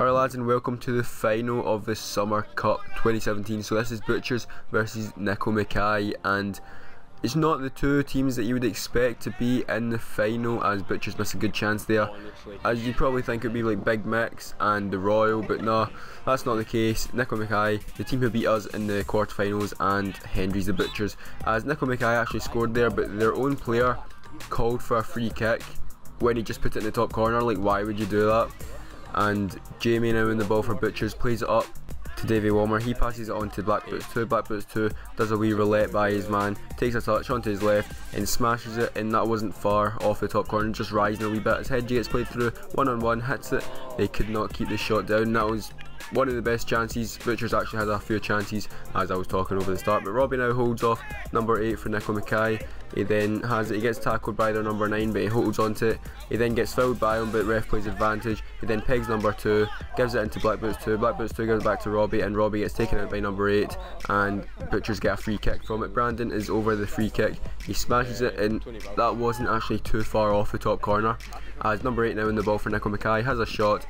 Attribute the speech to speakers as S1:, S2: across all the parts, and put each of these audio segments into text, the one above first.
S1: Alright lads, and welcome to the final of the Summer Cup 2017. So this is Butchers versus Nichol Mackay, and it's not the two teams that you would expect to be in the final, as Butchers miss a good chance there. As you probably think it would be like Big Mix and the Royal, but no, that's not the case. Nichol Mackay, the team who beat us in the quarterfinals, and Hendry's the Butchers. As Nichol Mackay actually scored there, but their own player called for a free kick when he just put it in the top corner. Like, why would you do that? And Jamie now in the ball for Butchers, plays it up to Davy Walmer. He passes it on to Black Boots 2. Black Boots 2 does a wee roulette by his man, takes a touch onto his left and smashes it, and that wasn't far off the top corner, just rising a wee bit as Hedgie gets played through, one-on-one, hits it. They could not keep the shot down. That was one of the best chances. Butchers actually had a few chances, as I was talking over the start, but Robbie now holds off number 8 for Nichol Mackay. He then has it, he gets tackled by their number 9, but he holds onto it. He then gets fouled by him, but ref plays advantage. He then pegs number 2, gives it into Black Boots 2. Black Boots 2 gives it back to Robbie, and Robbie gets taken out by number 8, and Butchers get a free kick from it. Brandon is over the free kick, he smashes it, and that wasn't actually too far off the top corner, as number 8 now in the ball for Nichol Mackay has a shot,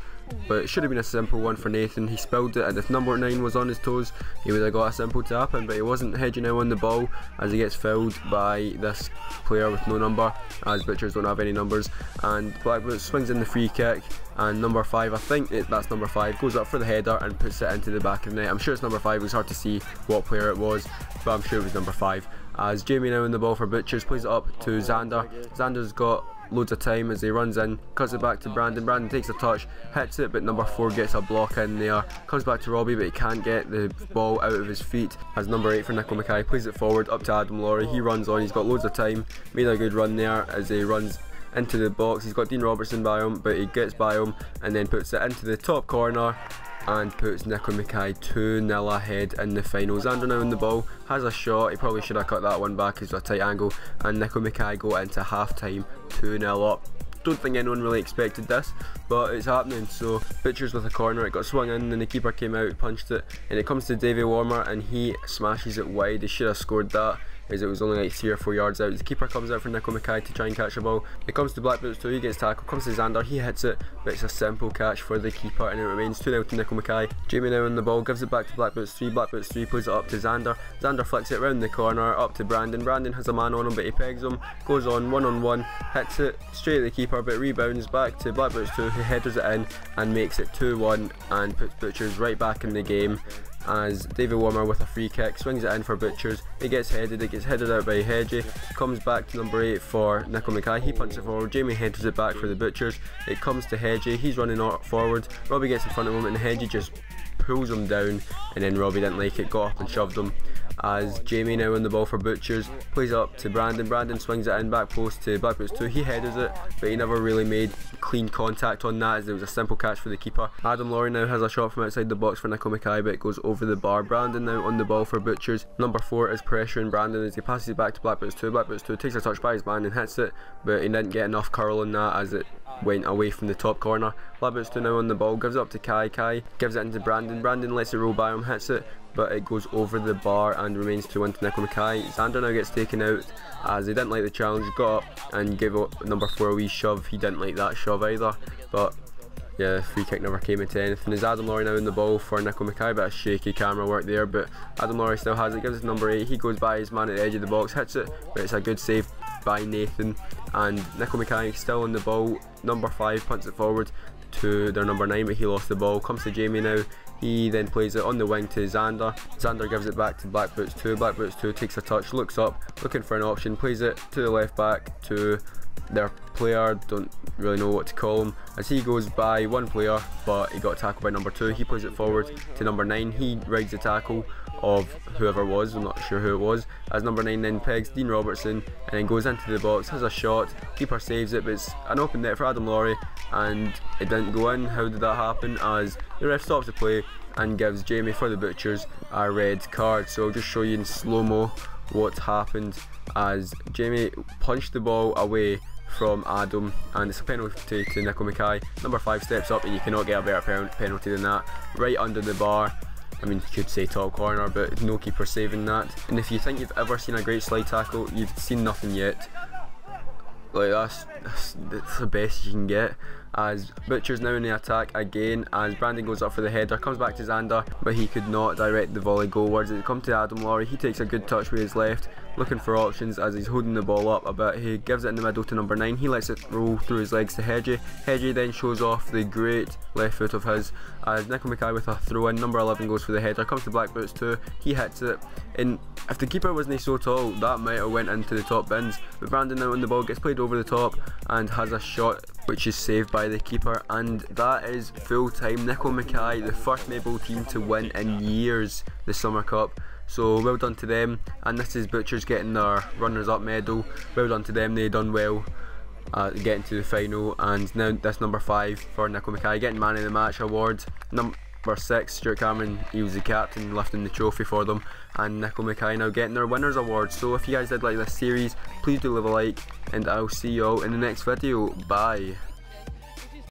S1: but it should have been a simple one for Nathan. He spilled it, and if number 9 was on his toes, he would have got a simple tap in, but he wasn't. Hedgie now on the ball as he gets fouled by this player with no number, as Butchers don't have any numbers, and Black Boots swings in the free kick, and number 5, I think that's number 5, goes up for the header and puts it into the back of the net. I'm sure it's number 5, it was hard to see what player it was, but I'm sure it was number 5. As Jamie now in the ball for Butchers, plays it up to Xander. Xander's got loads of time as he runs in, cuts it back to Brandon. Brandon takes a touch, hits it, but number 4 gets a block in there. Comes back to Robbie, but he can't get the ball out of his feet, as number 8 for Nichol Mackay plays it forward up to Adam Laurie. He runs on, he's got loads of time, made a good run there as he runs into the box. He's got Dean Robertson by him, but he gets by him and then puts it into the top corner and puts Nichol Mackay 2-0 ahead in the final. Xander now in the ball, has a shot. He probably should have cut that one back, it's a tight angle, and Nichol Mackay go into half time 2-0 up. Don't think anyone really expected this, but it's happening. So Butchers with a corner, it got swung in and the keeper came out, punched it, and it comes to Davy Warmer and he smashes it wide. He should have scored that, as it was only like 3 or 4 yards out. The keeper comes out for Nichol Mackay to try and catch the ball. It comes to Black Boots 2, he gets tackled, comes to Xander, he hits it, but it's a simple catch for the keeper, and it remains 2-0 to Nichol Mackay. Jamie now on the ball, gives it back to Black Boots 3. Black Boots 3 plays it up to Xander. Xander flicks it round the corner up to Brandon. Brandon has a man on him, but he pegs him, goes on one-on-one, hits it straight at the keeper, but rebounds back to Black Boots 2, who headers it in and makes it 2-1 and puts Butchers right back in the game, as David Warmer with a free kick swings it in for Butchers. It gets headed out by Hedgie, comes back to number 8 for Nichol Mackay. He punches it forward, Jamie headers it back for the Butchers. It comes to Hedgie, he's running forward, Robbie gets in front of him and Hedgie just pulls him down, and then Robbie didn't like it, got up and shoved him. As Jamie now on the ball for Butchers, plays up to Brandon. Brandon swings it in back post to Black Boots 2. He headers it, but he never really made clean contact on that, as it was a simple catch for the keeper. Adam Laurie now has a shot from outside the box for Nichol Mackay, but it goes over the bar. Brandon now on the ball for Butchers. Number 4 is pressuring Brandon as he passes it back to Black Boots 2. Black Boots 2 takes a touch by his man and hits it, but he didn't get enough curl on that as it went away from the top corner. Black Boots 2 now on the ball, gives it up to Kai. Kai gives it into Brandon. Brandon lets it roll by him, hits it, but it goes over the bar and remains 2-1 to Nichol Mackay. Xander now gets taken out as he didn't like the challenge, got up and gave number 4 a wee shove. He didn't like that shove either, but yeah, free kick never came into anything. There's Adam Laurie now in the ball for Nichol Mackay, bit of shaky camera work there, but Adam Laurie still has it, gives it to number 8, he goes by his man at the edge of the box, hits it, but it's a good save by Nathan, and Nichol Mackay still on the ball. Number 5 punts it forward to their number 9, but he lost the ball. Comes to Jamie now, he then plays it on the wing to Xander. Xander gives it back to Black Boots 2. Black Boots 2 takes a touch, looks up, looking for an option, plays it to the left back to their player, don't really know what to call him, as he goes by one player, but he got tackled by number 2. He plays it forward to number 9, he rides the tackle of whoever it was, I'm not sure who it was, as number 9 then pegs Dean Robertson and then goes into the box, has a shot, keeper saves it, but it's an open net for Adam Laurie and it didn't go in. How did that happen? As the ref stops the play and gives Jamie for the Butchers a red card. So I'll just show you in slow-mo what happened, as Jamie punched the ball away from Adam and it's a penalty to Nichol Mackay. Number 5 steps up and you cannot get a better penalty than that, right under the bar. I mean, you could say top corner, but no keeper saving that. And if you think you've ever seen a great slide tackle, you've seen nothing yet. Like that's the best you can get. as Butcher's now in the attack again, as Brandon goes up for the header, comes back to Xander, but he could not direct the volley goalwards. It comes to Adam Laurie, he takes a good touch with his left, looking for options as he's holding the ball up a bit. He gives it in the middle to number 9, he lets it roll through his legs to Hedgie. Hedgie then shows off the great left foot of his, as Nichol Mackay with a throw in. Number 11 goes for the header, comes to Black Boots too, he hits it, and if the keeper wasn't so tall, that might have went into the top bins, but Brandon now on the ball gets played over the top and has a shot which is saved by the keeper, and that is full time. Nichol Mackay, the first Maple team to win in years the Summer Cup, so well done to them. And this is Butchers getting their runners up medal, well done to them, they done well getting to the final. And now this number 5 for Nichol Mackay getting man of the match award. Number 6 Stuart Cameron, he was the captain lifting the trophy for them, and Nichol Mackay now getting their winners award. So if you guys did like this series, please do leave a like, and I'll see you all in the next video. Bye.